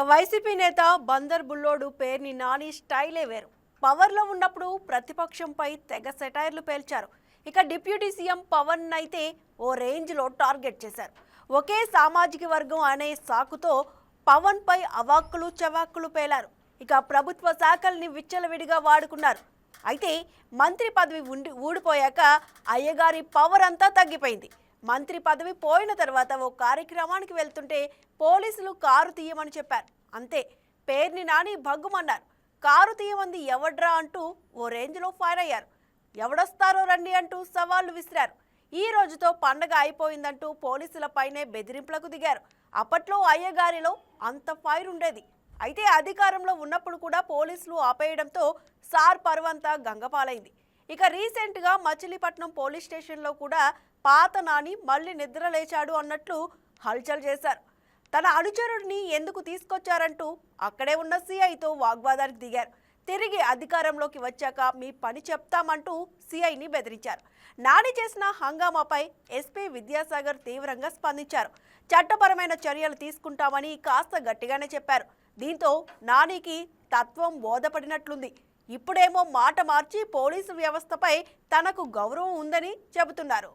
YCP నేత బందర్ బుల్లోడు పేర్ని నాని స్టైలే వేరు. పవర్లో ఉన్నప్పుడు ప్రతిపక్షంపై తెగ సెటైర్లు పేల్చారు. ఇక డిప్యూటీ సీఎం పవన్ అయితే ఓ రేంజ్లో టార్గెట్ చేశారు. ఒకే సామాజిక వర్గం అనే సాకుతో పవన్ పై అవాక్కులు చవాక్కులు పేలారు. ఇక ప్రభుత్వ శాఖల్ని విచ్చలవిడిగా వాడుకున్నారు. అయితే మంత్రి పదవి ఊడిపోయాక అయ్యగారి పవర్ అంతా తగ్గిపోయింది. మంత్రి పదవి పోయిన తర్వాత ఓ కార్యక్రమానికి వెళ్తుంటే పోలీసులు కారు తీయమని చెప్పారు. అంతే, పేర్ని నాని భగ్గుమన్నారు. కారు తీయమంది ఎవడ్రా అంటూ ఓ రేంజ్లో ఫైర్ అయ్యారు. ఎవడొస్తారో రండి అంటూ సవాళ్లు విసిరారు. ఈ రోజుతో పండగ అయిపోయిందంటూ పోలీసులపైనే బెదిరింపులకు దిగారు. అప్పట్లో అయ్యగారిలో అంత ఫైర్ ఉండేది. అయితే అధికారంలో ఉన్నప్పుడు కూడా పోలీసులు ఆపేయడంతో సార్ పరువంతా గంగపాలైంది. ఇక రీసెంట్గా మచిలీపట్నం పోలీస్ స్టేషన్లో కూడా పాత నాని మళ్ళీ నిద్ర లేచాడు అన్నట్లు హల్చల్ చేశారు. తన అనుచరుడిని ఎందుకు తీసుకొచ్చారంటూ అక్కడే ఉన్న సీఐతో వాగ్వాదానికి దిగారు. తిరిగి అధికారంలోకి వచ్చాక మీ పని చెప్తామంటూ సీఐని బెదిరించారు. నాని చేసిన హంగామాపై ఎస్పీ విద్యాసాగర్ తీవ్రంగా స్పందించారు. చట్టపరమైన చర్యలు తీసుకుంటామని కాస్త గట్టిగానే చెప్పారు. దీంతో నానికి తత్వం బోధపడినట్లుంది. ఇప్పుడేమో మాట మార్చి పోలీసు వ్యవస్థపై తనకు గౌరవం ఉందని చెబుతున్నారు.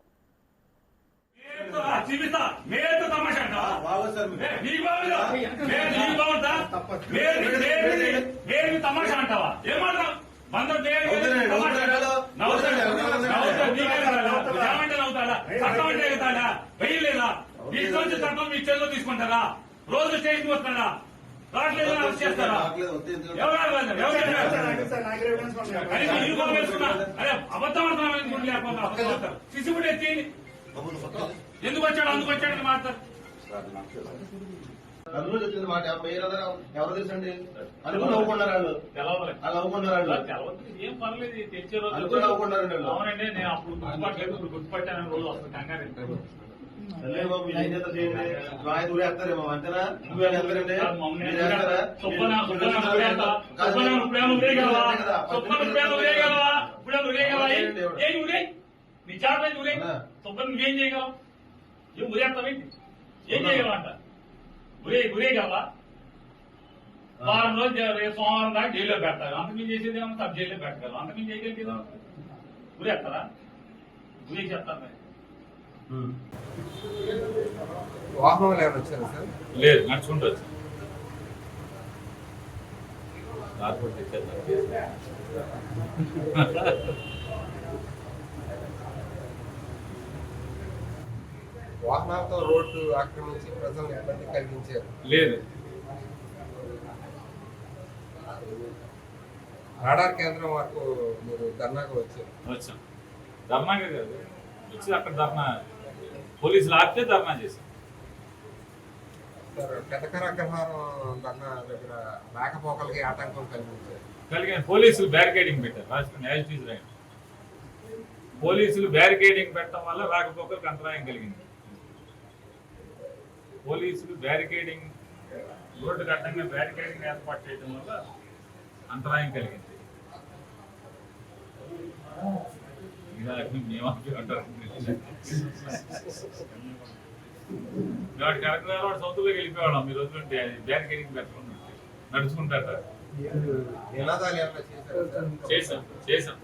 తీసుకుంటారా? రోజు స్టేషన్ వస్తారా? అబద్ధం ఎందుకు వచ్చాడు అందుకు వచ్చాడని మాట్లాడతారు. ఎవరు తెలుసండి అనుకుని నవ్వుకున్నారు వాళ్ళు. ఏం పర్లేదు తెచ్చే రోజు అనుకుని నవ్వుకున్నారండి. అవునండి, నేను అప్పుడు గుర్తుపట్టలేదు, ఇప్పుడు గుర్తుపట్టాను. రోజు వస్తుంది కంగారు. ఊరేస్తారేమో అంతేనా? నువ్వేస్తారండి నీ జాబ్ అయితే ఊరే తొప్పని నువ్వేం చేయగలవు? ఏం ఊరేస్తావేంటి? ఏం చేయగలవు అంట? ఊరేగలవా? వారం రోజు సోమవారం దాకా జైల్లో పెడతారు. అంతకుమించి చేసేది ఏమన్నా సబ్ జైల్లో పెట్టగలరు. అంతకుమించి చేయగలిగేదా? ఊరేస్తారా? ఊరే చెప్తారు. వాహనాలు ఏమైనా వచ్చారా సార్? లేదు, నడుచుకుంటూ వచ్చి వాహనాలతో రోడ్డు ఆక్రమించి ప్రజలను ఇబ్బంది కలిగించారు. లేదు, రాడార్ కేంద్రం వరకు మీరు ధర్నాగా వచ్చారు. వచ్చాం. ధర్నాగా కాదు, వచ్చి అక్కడ ధర్నా పోలీసులు ఆపితే ధర్నా చేశాం. సార్, పెద్దకర అగ్రహారం ధర్నా దగ్గర రాకపోకలకి ఆటంకం కలిగిన పోలీసులు బ్యారికేడింగ్ పెట్టారు. రాష్ట్రం యాజిటీస్ రైట్. పోలీసులు బ్యారికేడింగ్ పెట్టడం వల్ల రాకపోకలకు అంతరాయం కలిగింది. పోలీసులు బ్యారికేడింగ్ రోడ్డు కట్టంగా బ్యారికేడింగ్ ఏర్పాటు చేయడం వల్ల అంతరాయం కలిగింది. కరెక్ట్ సొంతలోకి వెళ్ళిపోవడం మీరు వద్దుంటే బ్యారికేడింగ్ పెట్టకుండా నడుచుకుంటారు. చేశాం.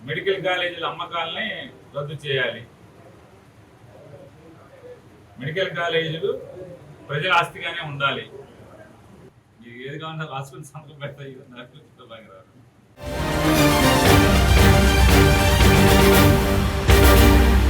మెడికల్ కాలేజీల అమ్మకాలని రద్దు చేయాలి. మెడికల్ కాలేజీలు ప్రజల ఆస్తిగానే ఉండాలి. ఏది కావాలన్నా రాసుకుని సంతకం పెడతాయి. నాకు బాగా రాదు.